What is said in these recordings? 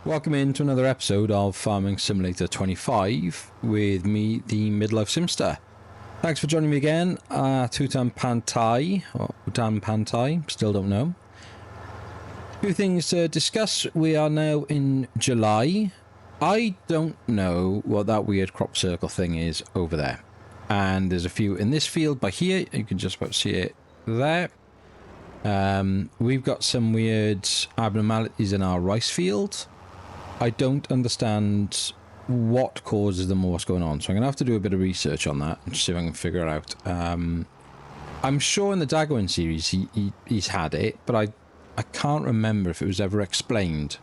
Welcome into another episode of Farming Simulator 25 with me, the midlife Simster. Thanks for joining me again at Hutan Pantai, or Hutan Pantai, still don't know. A few things to discuss. We are now in July. I don't know what that weird crop circle thing is over there. And there's a few in this field by here. You can just about see it there. We've got some weird abnormalities in our rice field. I don't understand what causes them or what's going on, so I'm going to have to do a bit of research on that and see if I can figure it out. I'm sure in the Dagwin series he's had it, but I can't remember if it was ever explained.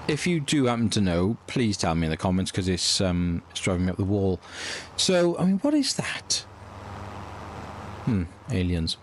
If you do happen to know, please tell me in the comments, because it's driving me up the wall. So, I mean, what is that? Aliens.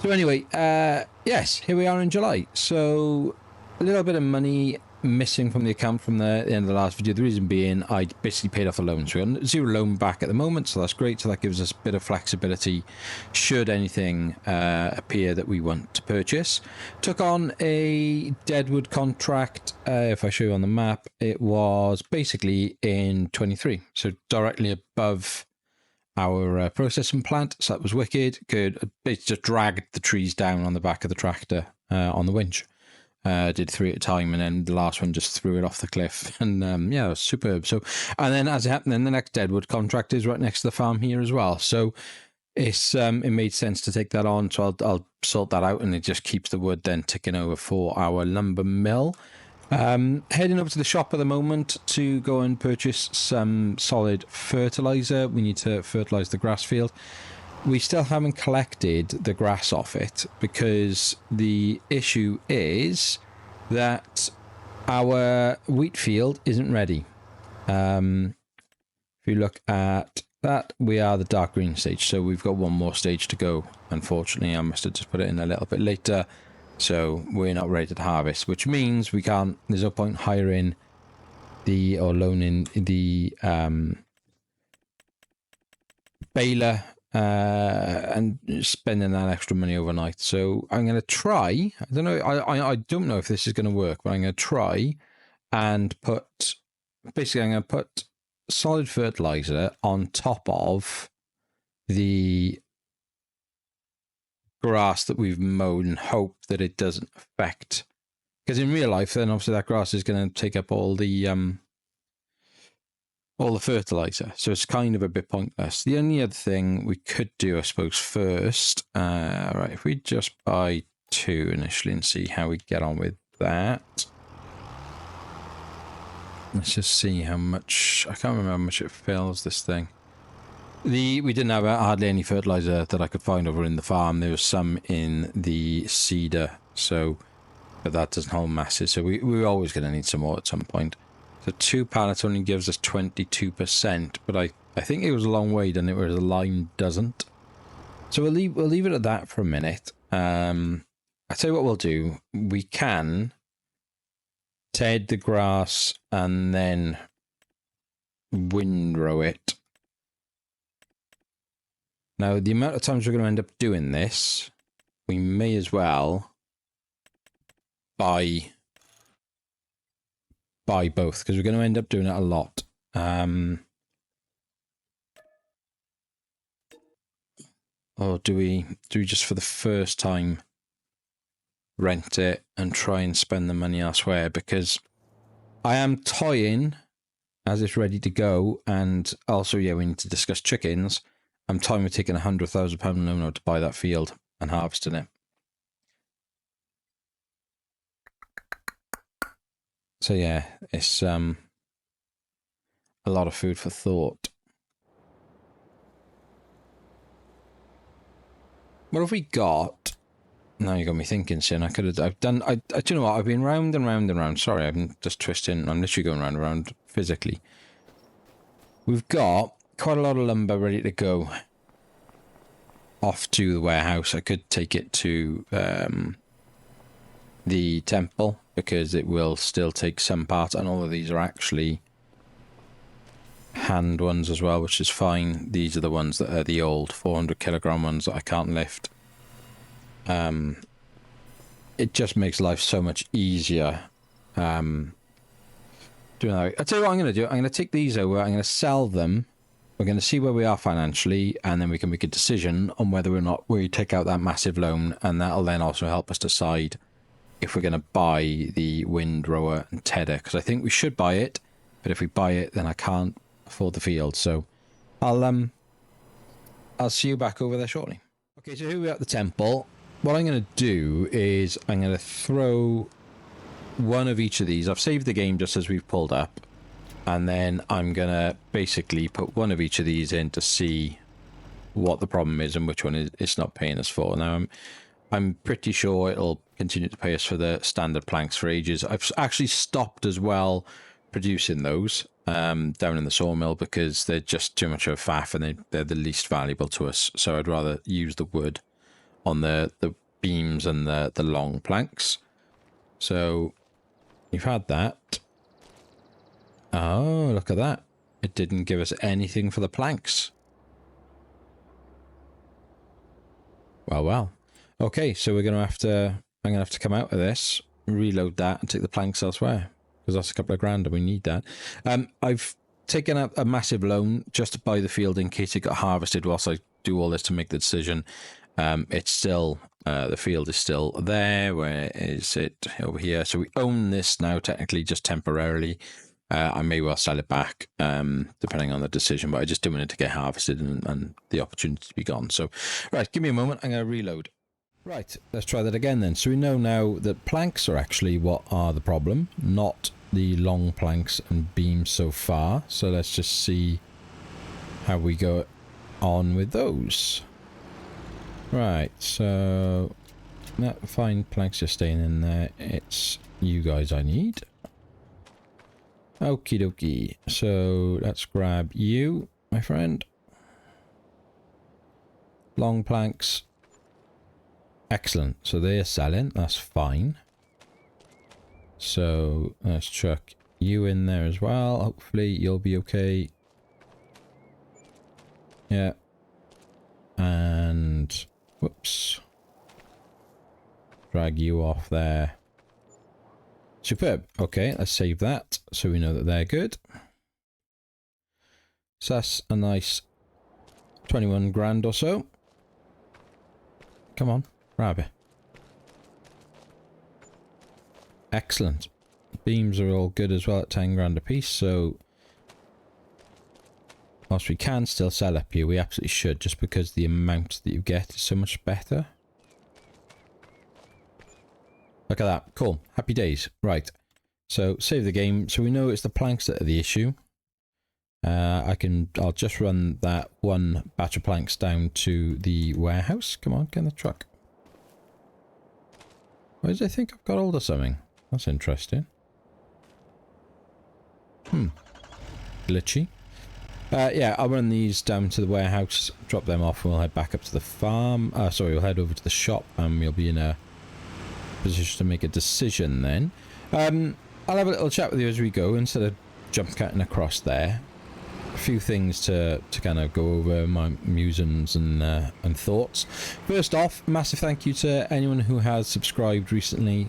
So anyway, yes, here we are in July. So, a little bit of money missing from the account from the end of the last video. The reason being, I basically paid off the loan, so we got zero loan back at the moment, so that's great. So that gives us a bit of flexibility should anything appear that we want to purchase. Took on a deadwood contract. If I show you on the map, it was basically in 23, so directly above our processing plant. So that was wicked. It just dragged the trees down on the back of the tractor on the winch. Did 3 at a time, and then the last one just threw it off the cliff, and yeah, it was superb. So, and then as it happened, then the next deadwood contract is right next to the farm here as well. So it's it made sense to take that on. So I'll sort that out, and it just keeps the wood then ticking over for our lumber mill. Heading over to the shop at the moment to go and purchase some solid fertilizer. We need to fertilize the grass field. We still haven't collected the grass off it because the issue is that our wheat field isn't ready. If you look at that, we are the dark green stage, so we've got one more stage to go. Unfortunately, I must have just put it in a little bit later, so we're not ready to harvest, which means we can't, there's no point hiring or loaning the baler and spending that extra money overnight. So I'm going to try, I don't know, I don't know if this is going to work, but I'm going to try and put, basically I'm going to put solid fertilizer on top of the grass that we've mowed and hope that it doesn't affect, because in real life then obviously that grass is going to take up all the fertilizer, so it's kind of a bit pointless. The only other thing we could do, I suppose, first, right, if we just buy 2 initially and see how we get on with that. Let's just see how much, I can't remember how much it fills this thing. We didn't have hardly any fertilizer that I could find over in the farm. There was some in the cedar, so, but that doesn't hold masses, so we're always going to need some more at some point. So 2 pallets only gives us 22%, but I think it was a long way done it, whereas the line doesn't. So we'll leave it at that for a minute. I'll tell you what we'll do. We can ted the grass and then windrow it. Now, the amount of times we're going to end up doing this, we may as well buy both, because we're going to end up doing it a lot. Or do we just for the first time rent it and try and spend the money elsewhere? Because I am toying as it's ready to go, and also, yeah, we need to discuss chickens. I'm toying with taking £100,000 loan out to buy that field and harvesting it. So yeah, it's a lot of food for thought. What have we got? Now you got me thinking, Sin. Do you know what? I've been round and round and round. Sorry, I'm just twisting. I'm literally going round and round physically. We've got quite a lot of lumber ready to go off to the warehouse. I could take it to the temple, because it will still take some part, and all of these are actually hand ones as well, which is fine. These are the ones that are the old 400 kilogram ones that I can't lift. It just makes life so much easier doing that. I'll tell you what I'm going to do. I'm going to take these over. I'm going to sell them. We're going to see where we are financially, and then we can make a decision on whether or not we take out that massive loan, and that'll then also help us decide if we're going to buy the windrower and tedder, because I think we should buy it, but if we buy it, then I can't afford the field. So I'll see you back over there shortly. Okay, so here we are at the temple. What I'm going to do is I'm going to throw one of each of these. I've saved the game just as we've pulled up, and then I'm going to basically put one of each of these in to see what the problem is and which one it's not paying us for. Now, I'm pretty sure it'll continue to pay us for the standard planks for ages. I've actually stopped as well producing those down in the sawmill because they're just too much of a faff, and they're the least valuable to us. So I'd rather use the wood on the beams and the long planks. So you've had that. Oh, look at that. It didn't give us anything for the planks. Well. Okay, so I'm going to have to come out of this, reload that, and take the planks elsewhere, because that's a couple of grand and we need that. I've taken out a massive loan just to buy the field in case it got harvested whilst I do all this to make the decision. It's still, the field is still there. Where is it? Over here. So we own this now, technically, just temporarily. I may well sell it back, depending on the decision, but I just didn't want it to get harvested and the opportunity to be gone. So, right, give me a moment. I'm going to reload. Right, let's try that again then. So we know now that planks are actually what are the problem, not the long planks and beams so far. So let's just see how we go on with those. Right, so that fine planks just staying in there. It's you guys I need. Okie dokie. So let's grab you, my friend. Long planks. Excellent. So they're selling. That's fine. So let's chuck you in there as well. Hopefully you'll be okay. Yeah. And whoops. Drag you off there. Superb. Okay, let's save that so we know that they're good. So that's a nice 21 grand or so. Come on, grab it. Excellent. Beams are all good as well at 10 grand a piece, so whilst we can still sell up here, we absolutely should, just because the amount that you get is so much better. Look at that. Cool. Happy days. Right. So save the game. So we know it's the planks that are the issue. I'll just run that one batch of planks down to the warehouse. Come on, get in the truck. Why does I think I've got hold of something? That's interesting. Glitchy. Yeah, I'll run these down to the warehouse, drop them off, and we'll head back up to the farm. Sorry, we'll head over to the shop, and we'll be in a position to make a decision then. I'll have a little chat with you as we go instead of jump cutting across there. A few things to kind of go over, my musings and thoughts. First off, massive thank you to anyone who has subscribed recently.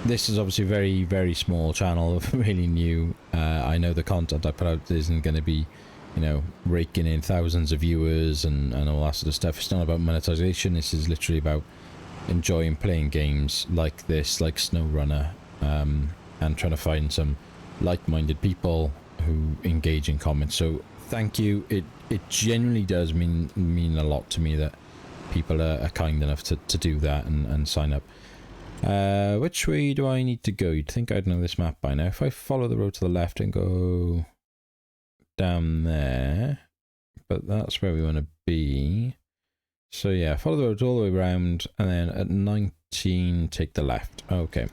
This is obviously a very, very small channel, really new. I know the content I put out isn't going to be, you know, raking in thousands of viewers and all that sort of stuff. It's not about monetization. This is literally about enjoying playing games like this, like SnowRunner, and trying to find some like-minded people who engage in comments. So thank you. It genuinely does mean a lot to me that people are kind enough to do that and sign up. Which way do I need to go? You'd think I'd know this map by now. If I follow the road to the left and go down there, but that's where we want to be. So yeah, follow the road all the way around, and then at 19 take the left. Okay.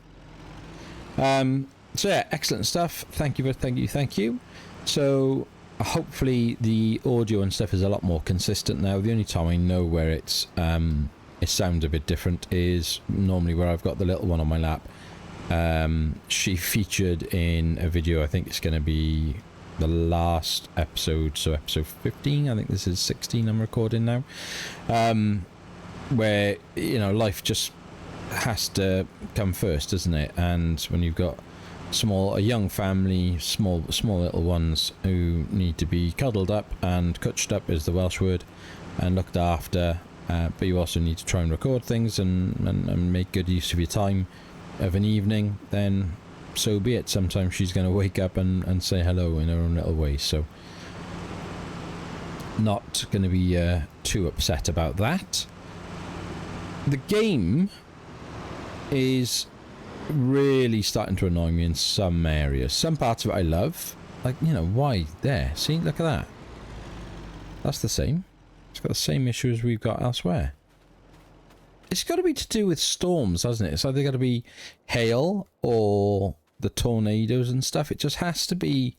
So yeah, excellent stuff. Thank you. So hopefully the audio and stuff is a lot more consistent now. The only time I know where it sounds a bit different is normally where I've got the little one on my lap. She featured in a video, I think it's going to be the last episode, so episode 15. I think this is 16 I'm recording now, where, you know, life just has to come first, doesn't it? And when you've got a young family, small little ones who need to be cuddled up and cutched up is the Welsh word, and looked after. But you also need to try and record things and make good use of your time of an evening. Then so be it. Sometimes she's going to wake up and say hello in her own little way. So not going to be too upset about that. The game is really starting to annoy me in some areas. Some parts of it I love. Like, you know, why? There. See? Look at that. That's the same. It's got the same issue as we've got elsewhere. It's got to be to do with storms, hasn't it? It's either got to be hail or the tornadoes and stuff. It just has to be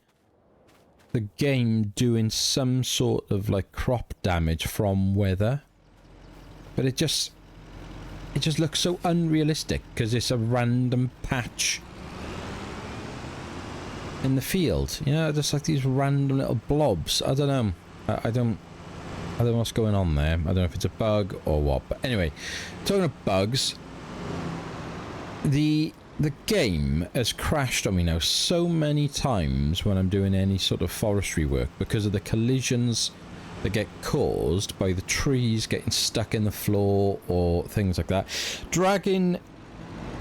the game doing some sort of like crop damage from weather. But it just looks so unrealistic because it's a random patch in the field. You know, just like these random little blobs. I don't know. I don't know what's going on there. I don't know if it's a bug or what. But anyway, talking of bugs, the game has crashed on me now so many times when I'm doing any sort of forestry work because of the collisions that get caused by the trees getting stuck in the floor or things like that.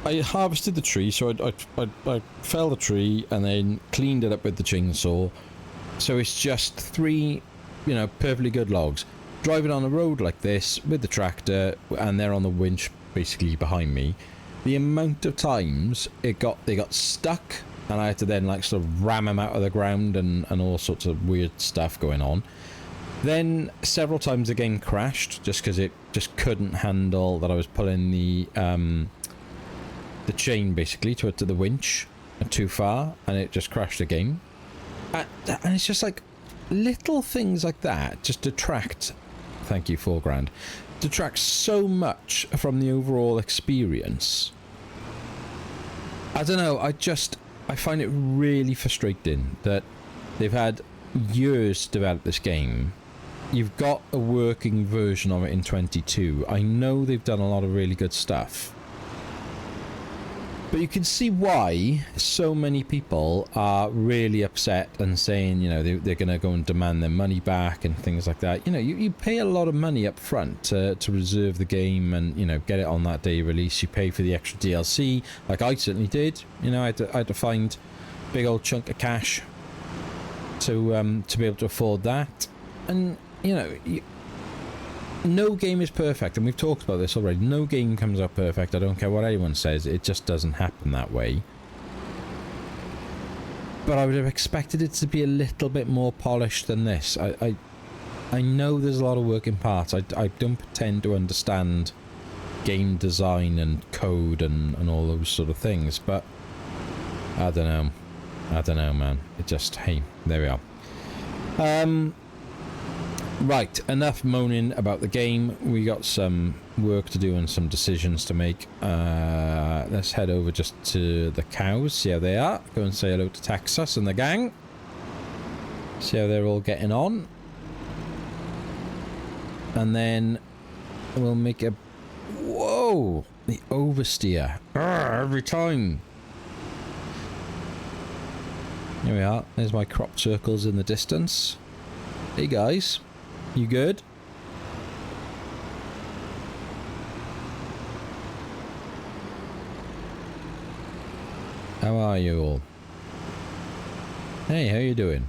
I harvested the tree, so I felled the tree and then cleaned it up with the chainsaw. So it's just 3, you know, perfectly good logs. Driving on a road like this with the tractor, and they're on the winch basically behind me. The amount of times they got stuck, and I had to then like sort of ram them out of the ground and all sorts of weird stuff going on. Then several times the game crashed just because it just couldn't handle that I was pulling the chain basically to the winch too far, and it just crashed the game. And it's just like little things like that just detract. Thank you, $4,000. Detract so much from the overall experience. I don't know. I find it really frustrating that they've had years to develop this game. You've got a working version of it in 22. I know they've done a lot of really good stuff. But you can see why so many people are really upset and saying, you know, they're going to go and demand their money back and things like that. You know, you pay a lot of money up front to reserve the game and, you know, get it on that day release. You pay for the extra DLC, like I certainly did. You know, I had to find a big old chunk of cash to be able to afford that. And, you know, no game is perfect, and we've talked about this already. No game comes out perfect. I don't care what anyone says. It just doesn't happen that way. But I would have expected it to be a little bit more polished than this. I know there's a lot of working parts. I don't pretend to understand game design and code and all those sort of things, but I don't know. I don't know, man. It just, hey, there we are. Right, enough moaning about the game. We got some work to do and some decisions to make. Let's head over just to the cows, see how they are. Go and say hello to Texas and the gang. See how they're all getting on. And then we'll make a... Whoa! The oversteer. Every time. Here we are. There's my crop circles in the distance. Hey guys. You good? How are you all? Hey, how you doing?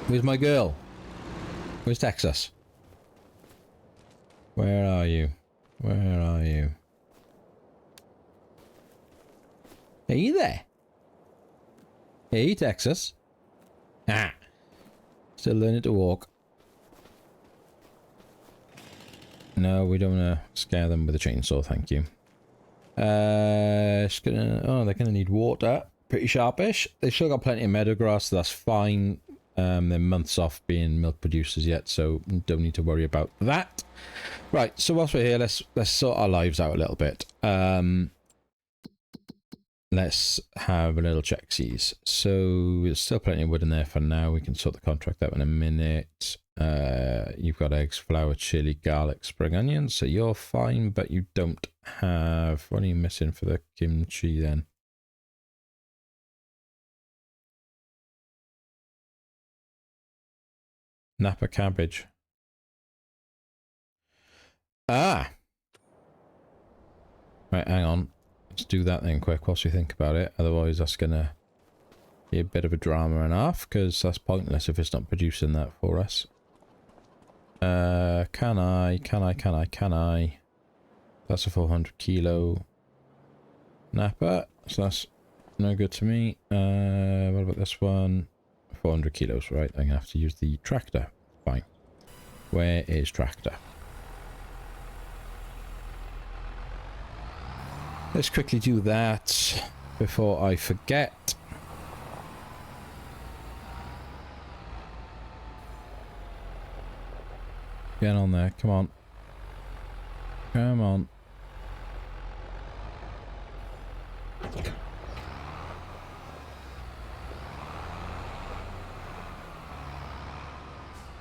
Where's my girl? Where's Texas? Where are you? Where are you? Hey there. Hey, Texas. Ah. Still learning to walk. No, we don't want to scare them with a chainsaw, thank you. It's gonna... Oh, they're gonna need water. Pretty sharpish. They've still got plenty of meadow grass, so that's fine. They're months off being milk producers yet, so don't need to worry about that. Right, so whilst we're here, let's sort our lives out a little bit. Let's have a little check-sees. So there's still plenty of wood in there for now. We can sort the contract out in a minute. You've got eggs, flour, chili, garlic, spring onions, so you're fine, but you don't have... What are you missing for the kimchi then? Napa cabbage. Ah! Right, hang on. Let's do that then quick whilst we think about it. Otherwise that's going to be a bit of a drama and a half, because that's pointless if it's not producing that for us. Can I? That's a 400 kilo Napa, so that's no good to me. What about this one? 400 kilos, right? I'm gonna have to use the tractor. Fine. Where is tractor? Let's quickly do that before I forget. Get on there, come on. Come on.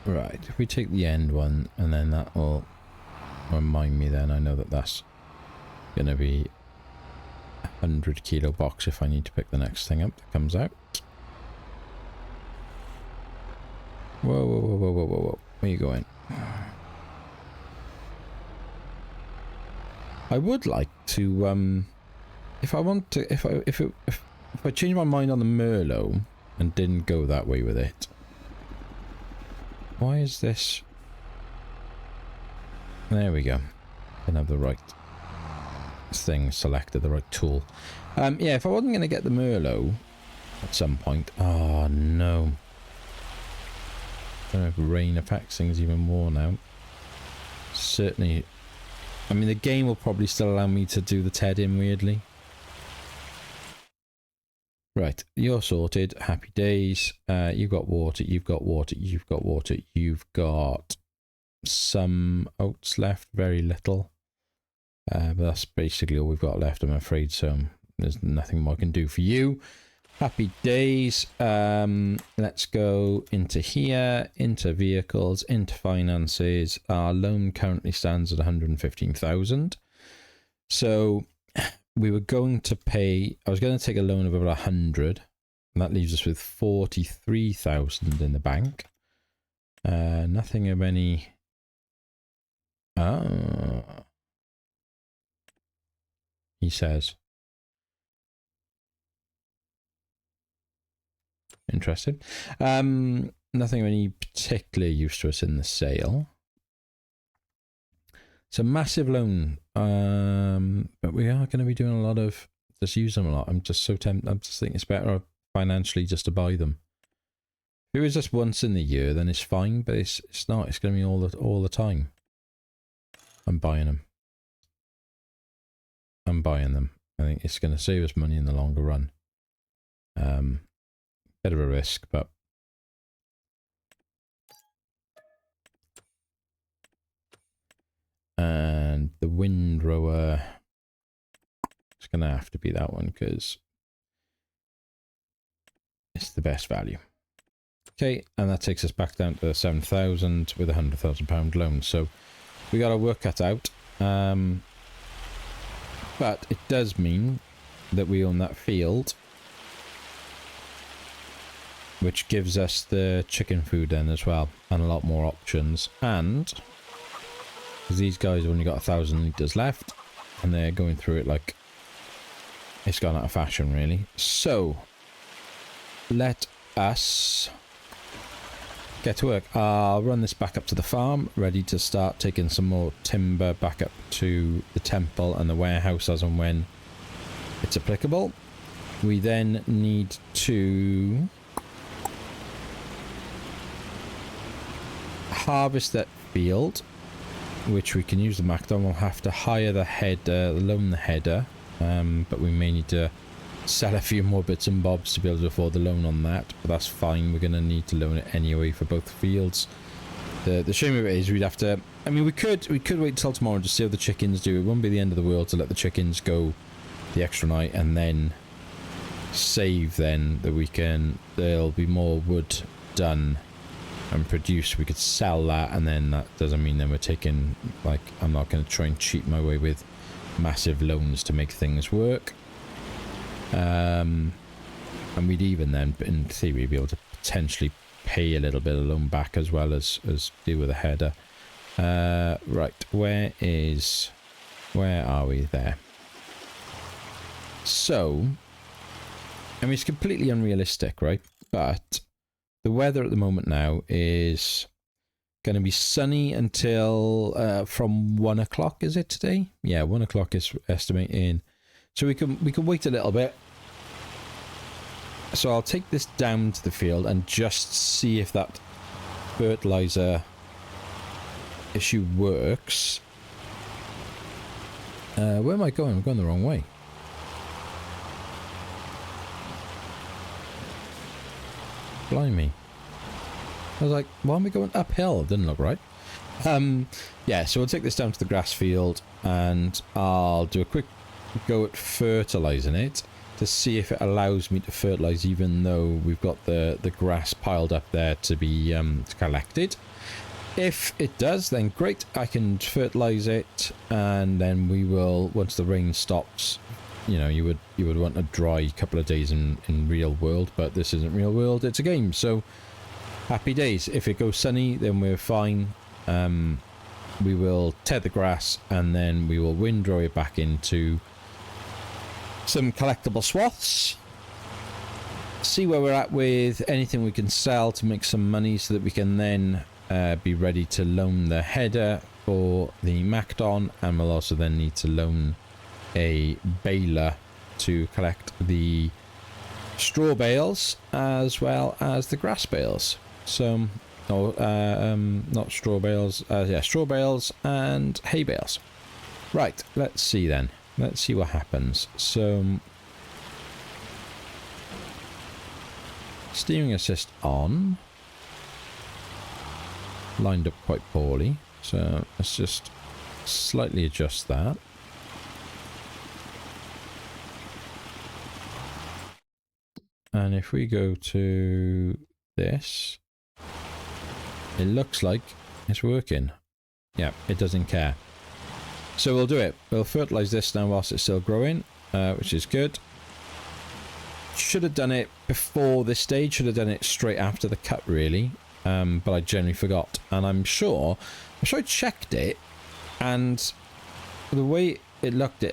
Right, if we take the end one, and then that will remind me then, I know that that's going to be a 100 kilo box if I need to pick the next thing up that comes out. Whoa, whoa, whoa, whoa, whoa, whoa, whoa. Where are you going? I would like to, if I want to, if I change my mind on the Merlot and didn't go that way with it. Why is this? There we go. Didn't have the right thing selected, the right tool. Yeah, if I wasn't going to get the Merlot at some point. Oh no. I don't know if rain affects things even more now. Certainly. I mean, the game will probably still allow me to do the TED in weirdly. Right, you're sorted. Happy days. You've got water, you've got water, you've got water, you've got some oats left, very little. But that's basically all we've got left, I'm afraid, so there's nothing more I can do for you. Happy days. Let's go into here, into vehicles, into finances. Our loan currently stands at 115,000. So we were going to pay, I was going to take a loan of about 100, and that leaves us with 43,000 in the bank. Nothing of any. He says. Interesting. Nothing of any particular use to us in the sale. It's a massive loan, but we are going to be doing a lot of just use them a lot. I'm just so tempted. I'm just thinking it's better financially just to buy them. If it was just once in the year, then it's fine, but it's not. It's going to be all the time. I'm buying them. I'm buying them. I think it's going to save us money in the longer run. Bit of a risk, but and the windrower, it's going to have to be that one because it's the best value. Okay, and that takes us back down to 7,000 with a £100,000 loan. So we got our work cut out, but it does mean that we own that field, which gives us the chicken food then as well, and a lot more options. And because these guys have only got 1,000 litres left, and they're going through it like it's gone out of fashion, really. So let us get to work. I'll run this back up to the farm, ready to start taking some more timber back up to the temple and the warehouse as and when it's applicable. We then need to harvest that field, which we can use the Macdon. We'll have to hire the header, loan the header, but we may need to sell a few more bits and bobs to be able to afford the loan on that, but that's fine. We're going to need to loan it anyway for both fields. The shame of it is we'd have to, I mean, we could wait till tomorrow and just see how the chickens do. It won't be the end of the world to let the chickens go the extra night and then save then that we can, there'll be more wood done and produce, we could sell that, and then that doesn't mean then we're taking, like, I'm not going to try and cheat my way with massive loans to make things work. And we'd even then, in theory, be able to potentially pay a little bit of loan back as well as deal with a header. Right, where are we there? So, I mean, it's completely unrealistic, right? But the weather at the moment now is going to be sunny until from 1 o'clock, is it today? Yeah, 1 o'clock is estimating. So we can wait a little bit. So I'll take this down to the field and just see if that fertilizer issue works. Where am I going? I'm going the wrong way. Blimey. I was like, why am I going uphill? It didn't look right. Yeah, so we'll take this down to the grass field and I'll do a quick go at fertilizing it to see if it allows me to fertilize even though we've got the grass piled up there to be collected. If it does, then great, I can fertilize it, and then we will, once the rain stops, you know, you would want a dry couple of days in real world, but this isn't real world, it's a game, so happy days. If it goes sunny, then we're fine. We will tear the grass and then we will windrow it back into some collectible swaths, see where we're at with anything we can sell to make some money so that we can then be ready to loan the header for the Macdon, and we'll also then need to loan a baler to collect the straw bales as well as the grass bales. So, not straw bales, yeah, straw bales and hay bales. Right, let's see then. Let's see what happens. So, steering assist on. Lined up quite poorly. So, let's just slightly adjust that. And if we go to this, it looks like it's working. Yeah, it doesn't care. So we'll do it. We'll fertilize this now whilst it's still growing, which is good. Should have done it before this stage. Should have done it straight after the cut, really. But I generally forgot. And I'm sure I checked it, and the way it looked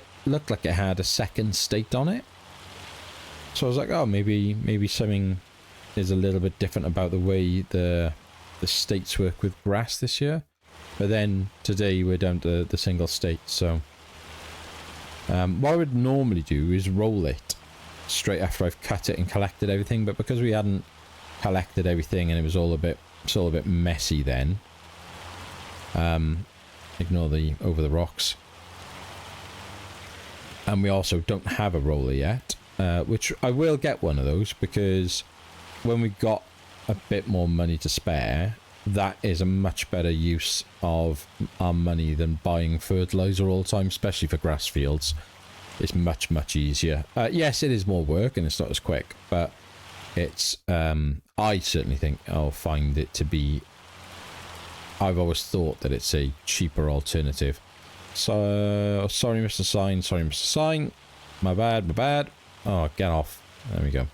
like it had a second state on it. So I was like, oh, maybe something is a little bit different about the way the states work with grass this year. But then today we're down to the single state. So what I would normally do is roll it straight after I've cut it and collected everything. But because we hadn't collected everything and it's all a bit messy then. Ignore the over the rocks. And we also don't have a roller yet. Which I will get one of those, because when we got a bit more money to spare, that is a much better use of our money than buying fertilizer all the time, especially for grass fields. It's much easier. Yes, it is more work and it's not as quick, but it's I certainly think I'll find it to be, I've always thought that it's a cheaper alternative. So sorry Mr. Sign, my bad. Oh, get off. There we go.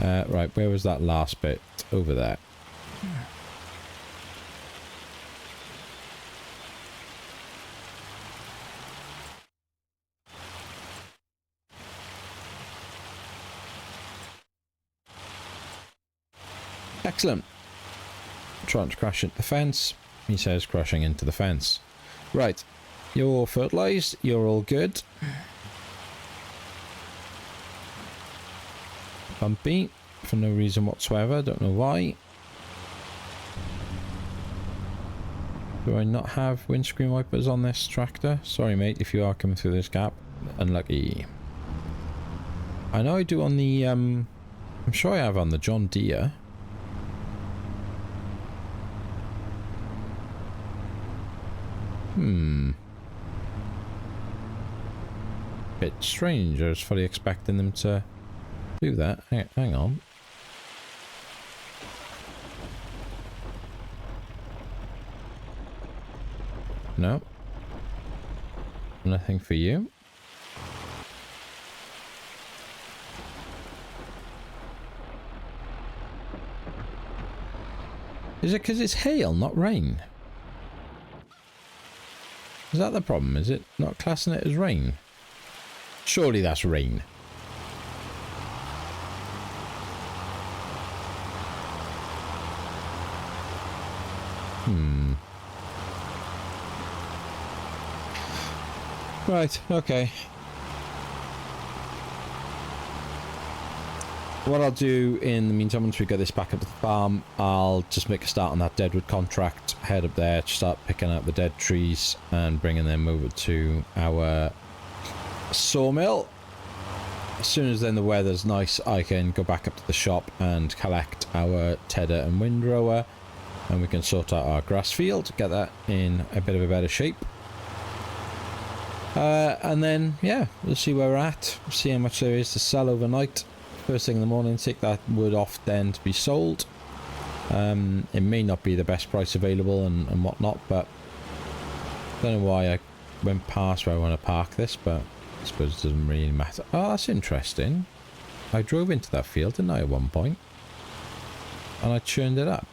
Right, where was that last bit? Over there. Excellent. Trying to crash into the fence. He says crashing into the fence. Right, you're fertilized. You're all good. Bumpy for no reason whatsoever. Don't know why. Do I not have windscreen wipers on this tractor? Sorry mate, if you are coming through this gap. Unlucky. I know I do on the I'm sure I have on the John Deere. Bit strange. I was fully expecting them to do that. Hang on. No. Nothing for you. Is it because it's hail, not rain? Is that the problem? Is it not classing it as rain? Surely that's rain. Right, okay. What I'll do in the meantime, once we get this back up to the farm, I'll just make a start on that deadwood contract, head up there, start picking out the dead trees and bringing them over to our sawmill. As soon as then the weather's nice, I can go back up to the shop and collect our tedder and windrower, and we can sort out our grass field, get that in a bit of a better shape. And then, yeah, we'll see where we're at, see how much there is to sell overnight. First thing in the morning, take that wood off then to be sold. It may not be the best price available and whatnot, but I don't know why I went past where I want to park this, but I suppose it doesn't really matter. Oh, that's interesting. I drove into that field, didn't I, at one point? And I churned it up.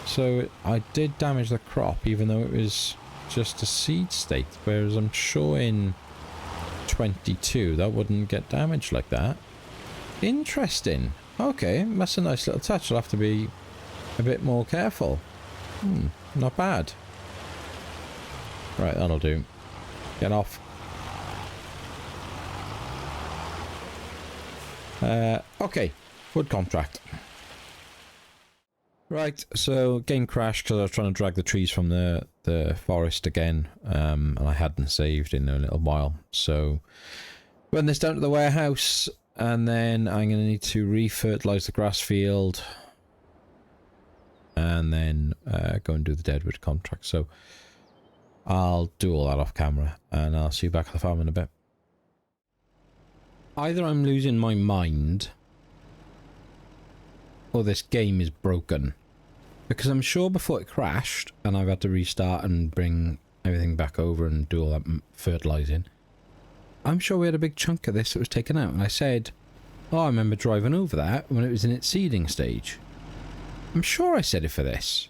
So I did damage the crop, even though it was just a seed state, whereas I'm sure in 22 that wouldn't get damaged like that. Interesting. Okay, that's a nice little touch. I'll have to be a bit more careful. Not bad. Right, that'll do. Get off. Okay, wood contract. Right, so game crashed because I was trying to drag the trees from the forest again, and I hadn't saved in a little while. So run this down to the warehouse, and then I'm going to need to re-fertilise the grass field, and then go and do the deadwood contract. So I'll do all that off camera, and I'll see you back at the farm in a bit. Either I'm losing my mind, or this game is broken. Because I'm sure before it crashed, and I've had to restart and bring everything back over and do all that fertilising, I'm sure we had a big chunk of this that was taken out. And I said, oh, I remember driving over that when it was in its seeding stage. I'm sure I said it for this.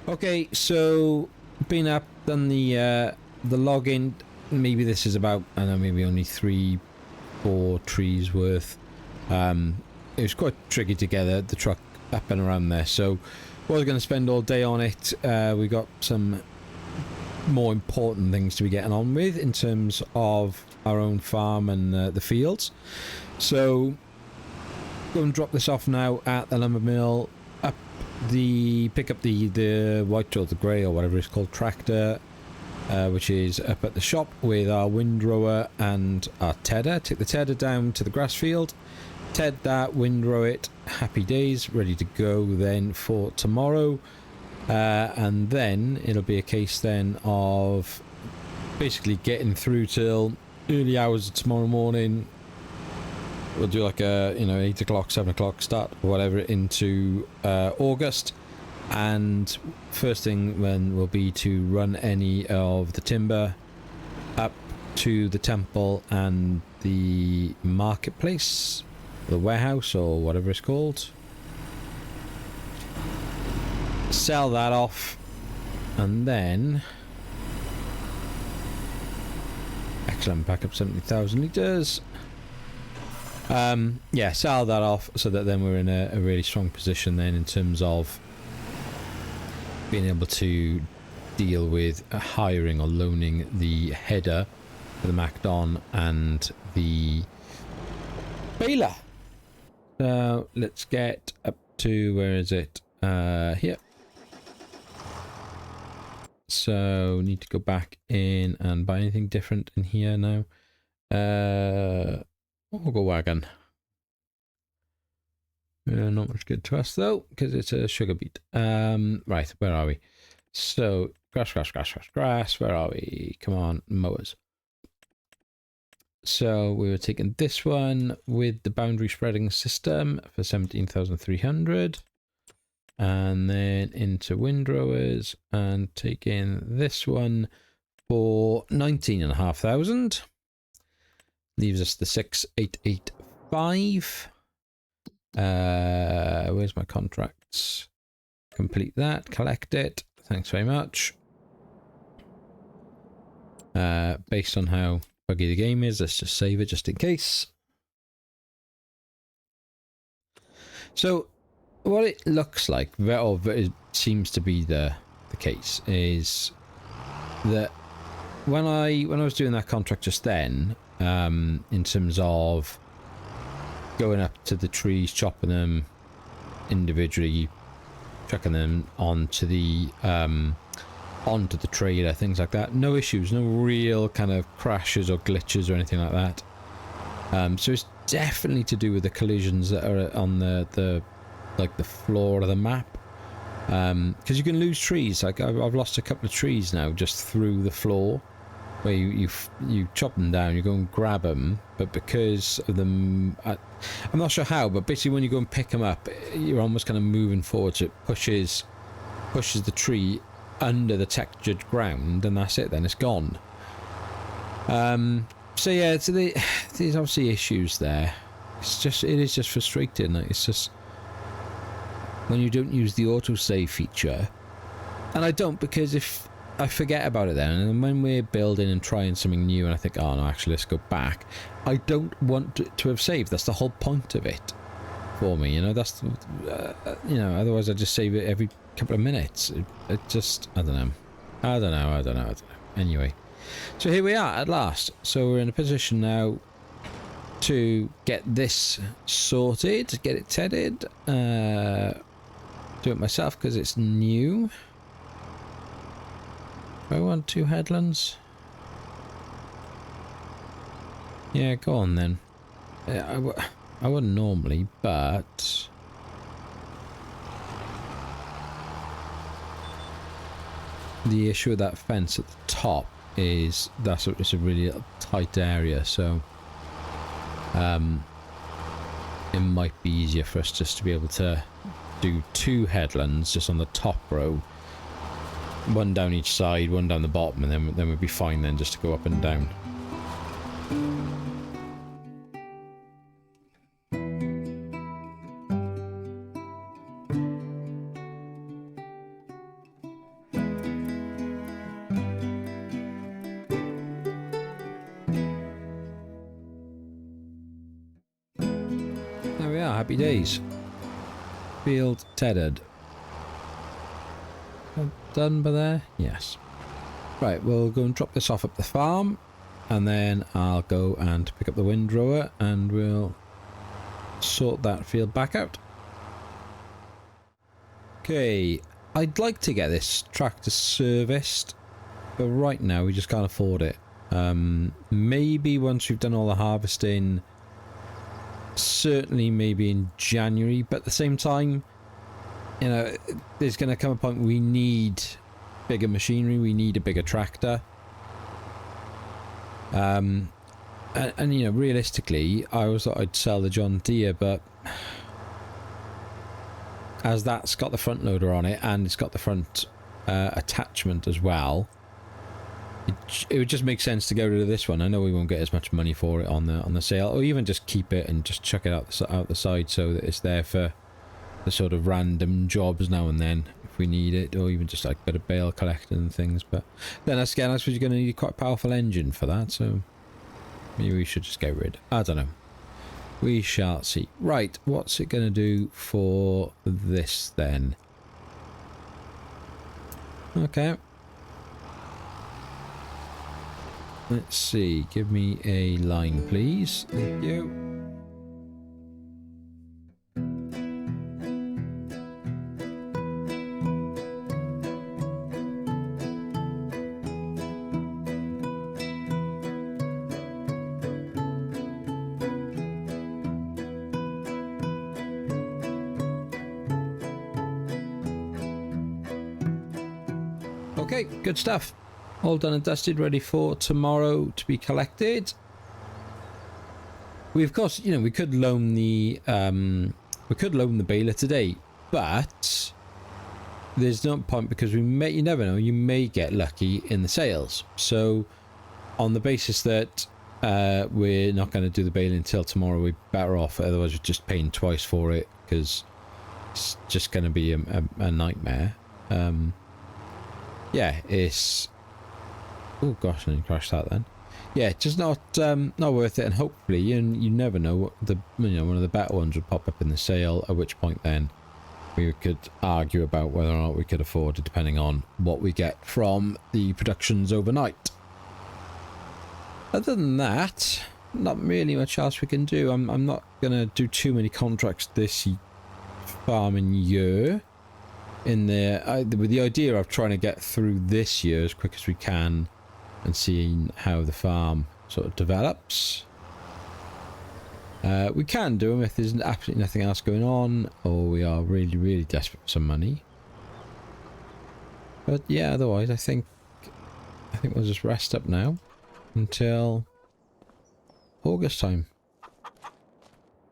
Okay, so been up, done the login. Maybe this is about, I don't know, maybe only 3-4 trees worth. It was quite tricky to get the truck up and around there, so I was going to spend all day on it. We got some more important things to be getting on with in terms of our own farm and the fields. So go and drop this off now at the lumber mill. Pick up the white or the grey or whatever it's called tractor, which is up at the shop with our windrower and our tedder. Take the tedder down to the grass field, ted that, windrow it, happy days, ready to go then for tomorrow. And then it'll be a case then of basically getting through till early hours of tomorrow morning. We'll do like a 8 o'clock, 7 o'clock start or whatever into August. And first thing then will be to run any of the timber up to the temple and the marketplace, the warehouse or whatever it's called. Sell that off, and then excellent, pack up 70,000 litres. Yeah, sell that off so that then we're in a really strong position then in terms of being able to deal with hiring or loaning the header for the MacDon and the baler. So let's get up to, where is it? Here. So need to go back in and buy anything different in here now. We'll go wagon. Not much good to us though, because it's a sugar beet. Right, where are we? So grass. Where are we? Come on, mowers. So we were taking this one with the boundary spreading system for 17,300. And then into windrowers and taking this one for 19,500. Leaves us the 6885. Where's my contracts? Complete that, collect it. Thanks very much. Based on how buggy the game is, let's just save it just in case. So what it looks like, or it seems to be the case, is that when I was doing that contract just then, in terms of going up to the trees, chopping them individually, chucking them onto the trailer, things like that, no issues, no real kind of crashes or glitches or anything like that. So it's definitely to do with the collisions that are on the floor of the map, because you can lose trees. Like I've lost a couple of trees now just through the floor, where you chop them down, you go and grab them, but because of them, I'm not sure how, but basically when you go and pick them up, you're almost kind of moving forward, so it pushes the tree under the textured ground, and that's it, then it's gone. So yeah, there's obviously issues there. It is just frustrating. Like, it's just when you don't use the autosave feature, and I don't, because if I forget about it then, and when we're building and trying something new and I think, oh no, actually let's go back, I don't want to have saved. That's the whole point of it for me, you know. That's otherwise I just save it every couple of minutes. It just, I don't know. Anyway, so here we are at last. So we're in a position now to get this sorted, get it tedded, do it myself because it's new. Do I want 2 headlands? Yeah, go on then. I wouldn't normally, but the issue with that fence at the top is it's a really tight area, so it might be easier for us just to be able to do 2 headlands just on the top row, one down each side, one down the bottom, and then we'd be fine then just to go up and down. There we are, happy days. Field tethered. Done by there? Yes. Right, we'll go and drop this off at the farm, and then I'll go and pick up the windrower and we'll sort that field back out. Okay, I'd like to get this tractor serviced, but right now we just can't afford it. Maybe once we've done all the harvesting, certainly maybe in January, but at the same time, you know, there's going to come a point we need bigger machinery, we need a bigger tractor. And you know, realistically, I always thought I'd sell the John Deere, but as that's got the front loader on it and it's got the front attachment as well, it would just make sense to go rid of this one. I know we won't get as much money for it on the sale, or even just keep it and just chuck it out the side so that it's there for the sort of random jobs now and then if we need it, or even just like a bit of bale collecting and things. But then again, I suppose you're going to need quite a powerful engine for that, so maybe we should just get rid. I don't know. We shall see. Right, what's it going to do for this then? Okay. Let's see. Give me a line, please. Thank you. Okay, good stuff. All done and dusted, ready for tomorrow to be collected. We of course, you know, we could loan the baler today, but there's no point because you never know, you may get lucky in the sales. So on the basis that we're not going to do the baling until tomorrow, we're better off. Otherwise, we're just paying twice for it because it's just going to be a nightmare. Yeah, it's... Oh gosh, I didn't crash that then. Yeah, just not worth it. And hopefully, you never know, what one of the better ones would pop up in the sale. At which point, then we could argue about whether or not we could afford it, depending on what we get from the productions overnight. Other than that, not really much else we can do. I'm not gonna do too many contracts this farming year. In there, with the idea of trying to get through this year as quick as we can, and seeing how the farm sort of develops. We can do them if there's absolutely nothing else going on, or we are really, really desperate for some money. But yeah, otherwise, I think we'll just rest up now until August time.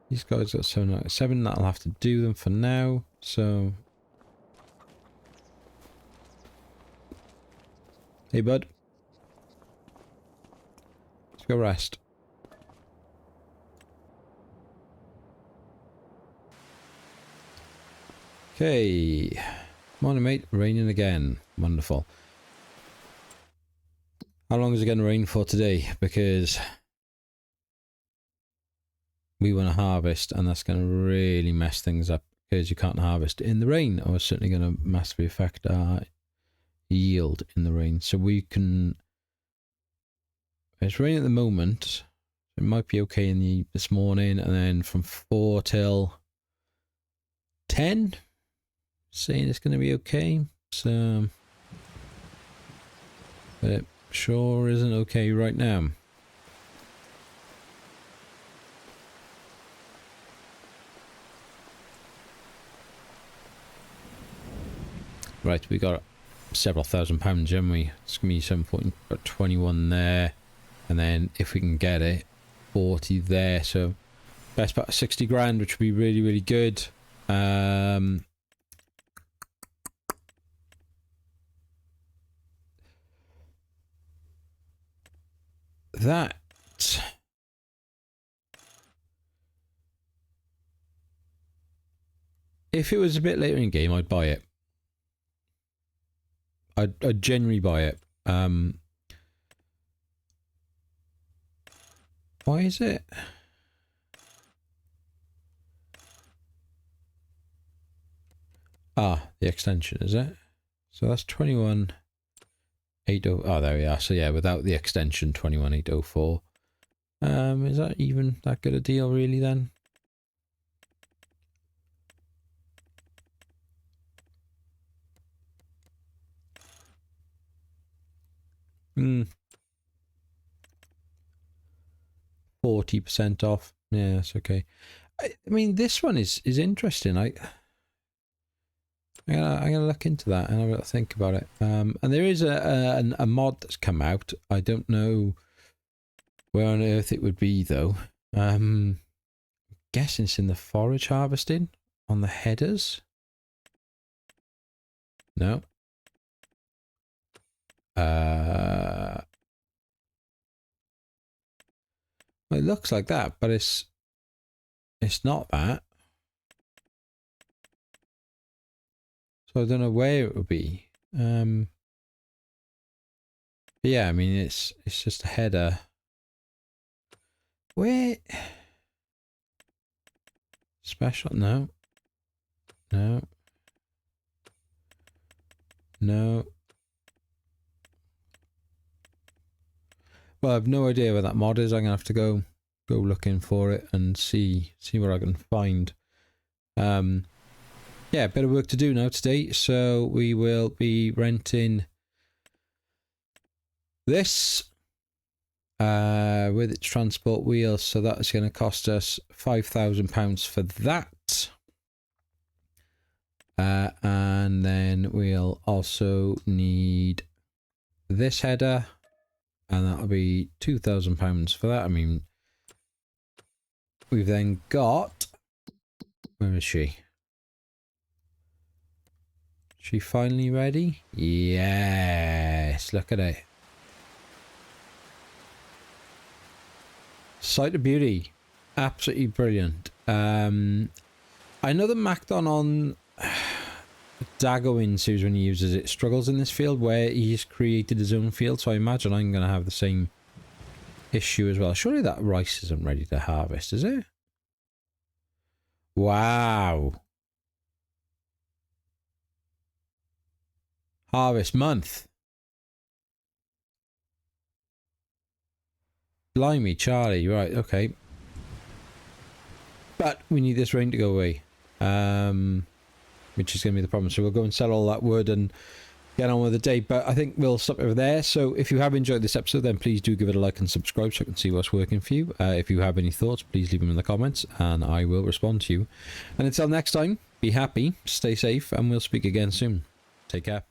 These guys got 797, that'll have to do them for now, so... Hey bud. Let's go rest. Okay. Morning mate, raining again. Wonderful. How long is it going to rain for today? Because we want to harvest and that's going to really mess things up because you can't harvest in the rain, or it's certainly going to massively affect our yield in the rain. So we can... It's raining at the moment. It might be okay in this morning, and then from 4 till 10, saying it's going to be okay. So, but it sure isn't okay right now. Right, we got several £1,000s, haven't we? It's going to be 7.21 there, and then if we can get it, 40 there. So best part of 60 grand, which would be really, really good. That if it was a bit later in game, I'd buy it. I'd generally buy it. Why is it? Ah, the extension, is it? So that's 21,800. Oh, there we are. So yeah, without the extension, 21,804. Is that even that good a deal, really? Then. 40% off. Yeah, that's okay. I mean, this one is interesting. I'm gonna look into that and have a think about it. And there is a mod that's come out. I don't know where on earth it would be though. Guessing it's in the forage harvesting on the headers. No. Well, it looks like that, but it's not that. So I don't know where it would be. But yeah, I mean it's just a header. Where? Special? No. No. No. Well, I have no idea where that mod is. I'm gonna have to go looking for it and see what I can find. Yeah, bit of work to do now today, so we will be renting this with its transport wheels. So that's going to cost us £5,000 for that. And then we'll also need this header, and that'll be £2,000 for that. I mean, we've then got... Where is she? She finally ready? Yes, look at it. Sight of beauty. Absolutely brilliant. I know that Macdon on Dagoin series when he uses it struggles in this field where he's created his own field, so I imagine I'm going to have the same issue as well. Surely that rice isn't ready to harvest, is it? Wow. Harvest month. Blimey, Charlie. Right, okay. But we need this rain to go away. Which is going to be the problem. So we'll go and sell all that wood and get on with the day. But I think we'll stop over there. So if you have enjoyed this episode, then please do give it a like and subscribe so I can see what's working for you. If you have any thoughts, please leave them in the comments and I will respond to you. And until next time, be happy, stay safe, and we'll speak again soon. Take care.